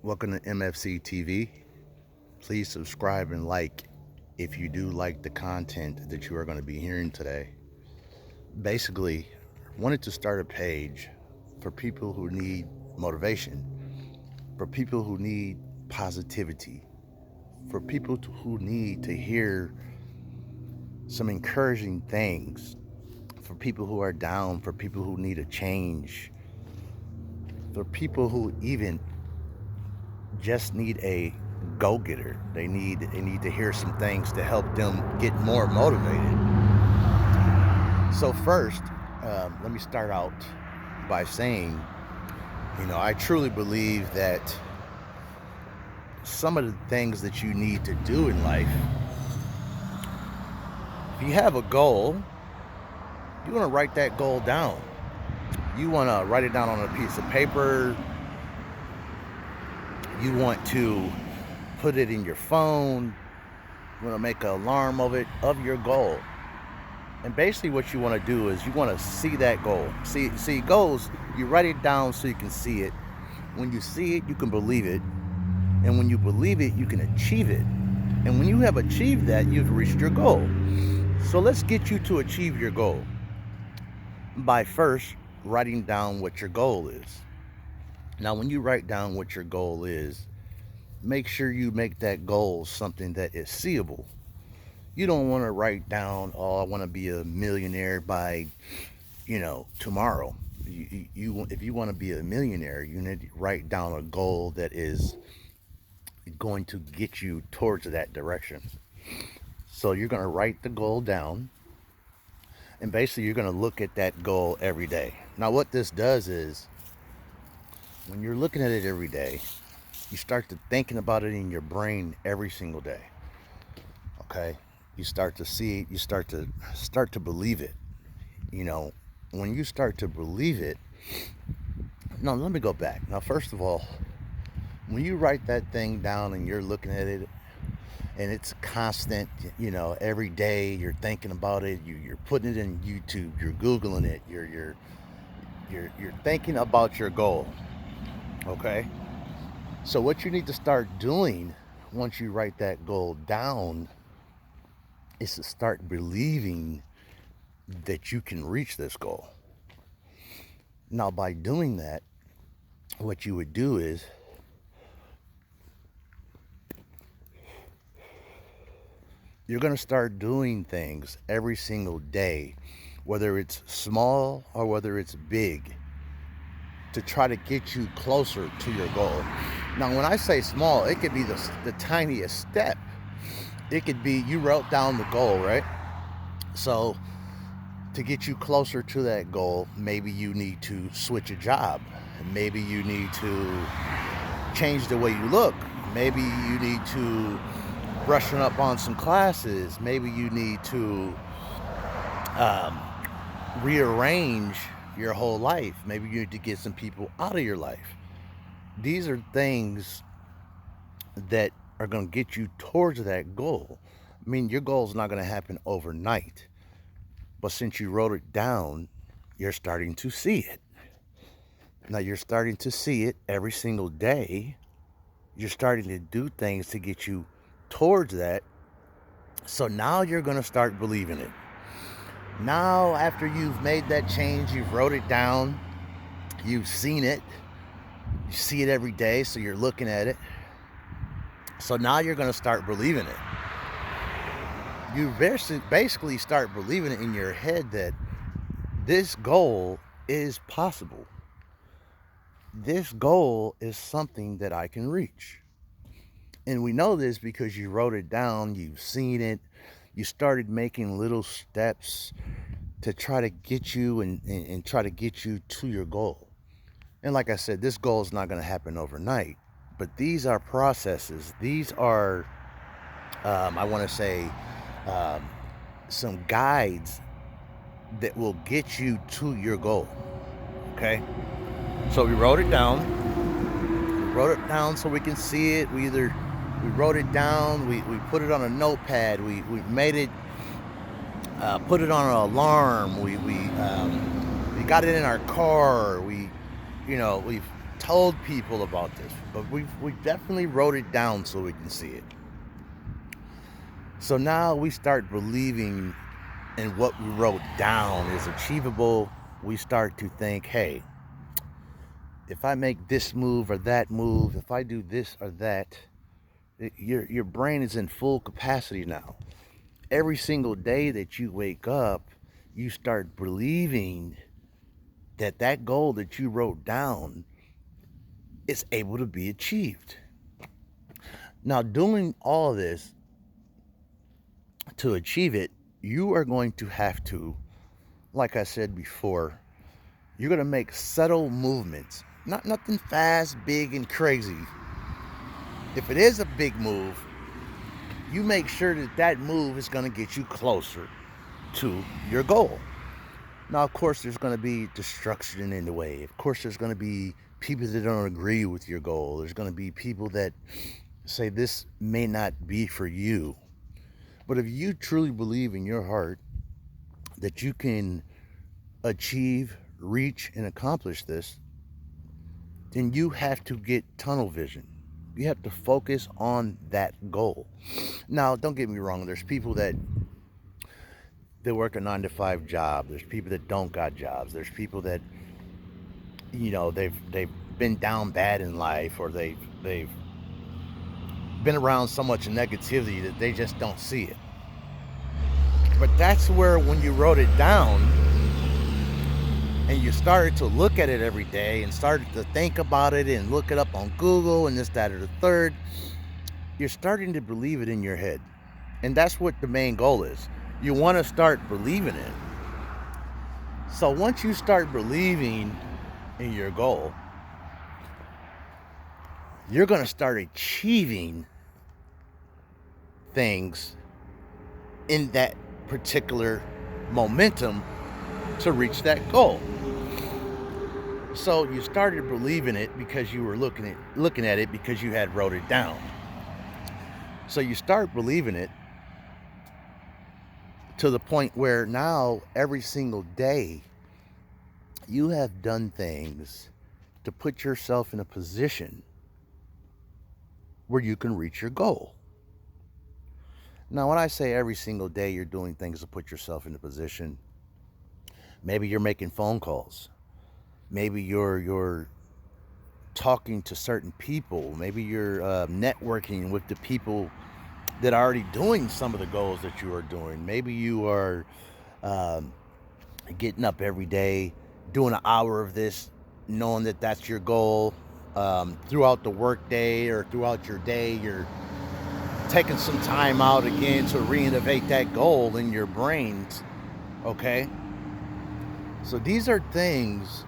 Welcome to MFC-TV. Please subscribe and like if you do like the content that you are going to be hearing today. Basically, I wanted to start a page for people who need motivation, for people who need positivity, for people who need to hear some encouraging things, for people who are down, for people who need a change, for people who even just need a go-getter. They need to hear some things to help them get more motivated. So first, let me start out by saying, I truly believe that some of the things that you need to do in life, if you have a goal, you want to write that goal down. You want to write it down on a piece of paper. You want to put it in your phone. You want to make an alarm of your goal. And basically what you want to do is you want to see that goal. See goals, you write it down so you can see it. When you see it, you can believe it. And when you believe it, you can achieve it. And when you have achieved that, you've reached your goal. So let's get you to achieve your goal by first writing down what your goal is. Now, when you write down what your goal is, make sure you make that goal something that is seeable. You don't want to write down, "Oh, I want to be a millionaire by, tomorrow." If you want to be a millionaire, you need to write down a goal that is going to get you towards that direction. So you're going to write the goal down, and basically you're going to look at that goal every day. Now, what this does is, when you're looking at it every day, you start to thinking about it in your brain every single day. Okay? You start to see it, you start to believe it. When you start to believe it, no, let me go back. Now, first of all, when you write that thing down and you're looking at it and it's constant, every day you're thinking about it, you're putting it in YouTube, you're Googling it, you're thinking about your goal. Okay? So what you need to start doing once you write that goal down is to start believing that you can reach this goal. Now, by doing that, what you would do is you're going to start doing things every single day, whether it's small or whether it's big, to try to get you closer to your goal. Now, when I say small, it could be the tiniest step. It could be you wrote down the goal, right? So to get you closer to that goal, maybe you need to switch a job. Maybe you need to change the way you look. Maybe you need to brushing up on some classes. Maybe you need to rearrange your whole life. Maybe you need to get some people out of your life. These are things that are going to get you towards that goal. I mean, your goal is not going to happen overnight, but since you wrote it down, you're starting to see it. Now, you're starting to see it every single day. You're starting to do things to get you towards that. So now you're going to start believing it. Now, after you've made that change, you've wrote it down, you've seen it, you see it every day, so you're looking at it. So now you're going to start believing it. You basically start believing it in your head that this goal is possible. This goal is something that I can reach. And we know this because you wrote it down, you've seen it, you started making little steps to try to get you and try to get you to your goal. And like I said, this goal is not going to happen overnight, but these are processes. These are, I want to say, some guides that will get you to your goal. Okay? So we wrote it down. We wrote it down so we can see it. We wrote it down, we put it on a notepad, we made it, put it on an alarm, we got it in our car, we've told people about this, but we definitely wrote it down so we can see it. So now we start believing in what we wrote down is achievable. We start to think, hey, if I make this move or that move, if I do this or that, your brain is in full capacity now. Every single day that you wake up, you start believing that that goal that you wrote down is able to be achieved. Now, doing all of this to achieve it, you are going to have to, like I said before, you're going to make subtle movements. Not nothing fast, big, and crazy. If it is a big move, you make sure that that move is going to get you closer to your goal. Now, of course, there's going to be destruction in the way. Of course, there's going to be people that don't agree with your goal. There's going to be people that say this may not be for you. But if you truly believe in your heart that you can achieve, reach, and accomplish this, then you have to get tunnel vision. You have to focus on that goal. Now, don't get me wrong. There's people that they work a 9-to-5 job. There's people that don't got jobs. There's people that, you know, they've been down bad in life, or they've been around so much negativity that they just don't see it. But that's where, when you wrote it down and you started to look at it every day and started to think about it and look it up on Google and this, that, or the third, you're starting to believe it in your head. And that's what the main goal is. You want to start believing it. So once you start believing in your goal, you're going to start achieving things in that particular momentum to reach that goal. So you started believing it because you were looking at it because you had wrote it down. So you start believing it to the point where now every single day you have done things to put yourself in a position where you can reach your goal. Now, when I say every single day you're doing things to put yourself in a position, maybe you're making phone calls. Maybe you're talking to certain people. Maybe you're networking with the people that are already doing some of the goals that you are doing. Maybe you are getting up every day, doing an hour of this, knowing that that's your goal. Throughout the work day or throughout your day, you're taking some time out again to reinnovate that goal in your brains. Okay? So these are things,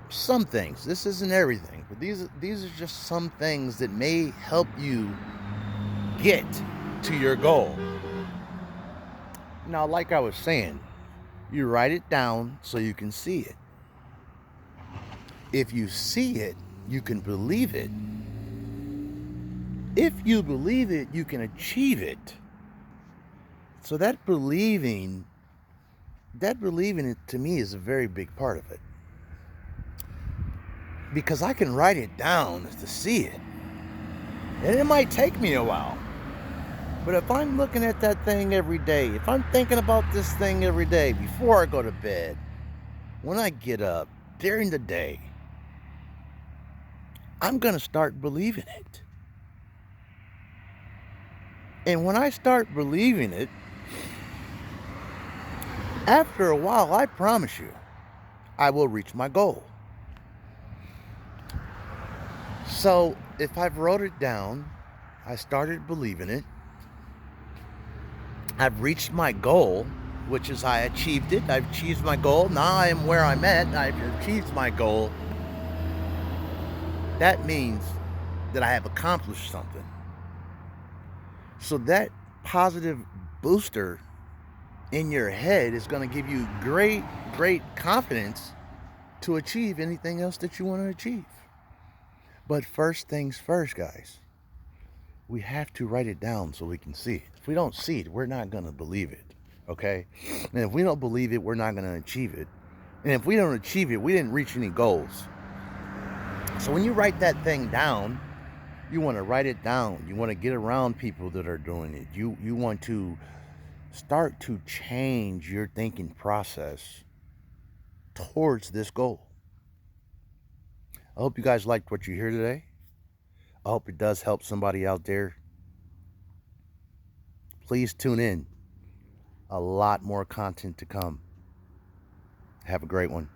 some things, this isn't everything, but these are just some things that may help you get to your goal. Now, like I was saying, you write it down so you can see it. If you see it, you can believe it. If you believe it, you can achieve it. So that believing it to me is a very big part of it. Because I can write it down to see it. And it might take me a while. But if I'm looking at that thing every day, if I'm thinking about this thing every day, before I go to bed, when I get up, during the day, I'm going to start believing it. And when I start believing it, after a while, I promise you, I will reach my goal. So if I've wrote it down, I started believing it, I've reached my goal, which is I achieved it. I've achieved my goal. Now I am where I'm at. I've achieved my goal. That means that I have accomplished something. So that positive booster in your head is going to give you great confidence to achieve anything else that you want to achieve. But first things first, guys, we have to write it down so we can see it. If we don't see it, we're not going to believe it, okay? And if we don't believe it, we're not going to achieve it. And if we don't achieve it, we didn't reach any goals. So when you write that thing down, you want to write it down. You want to get around people that are doing it. You want to start to change your thinking process towards this goal. I hope you guys liked what you hear today. I hope it does help somebody out there. Please tune in. A lot more content to come. Have a great one.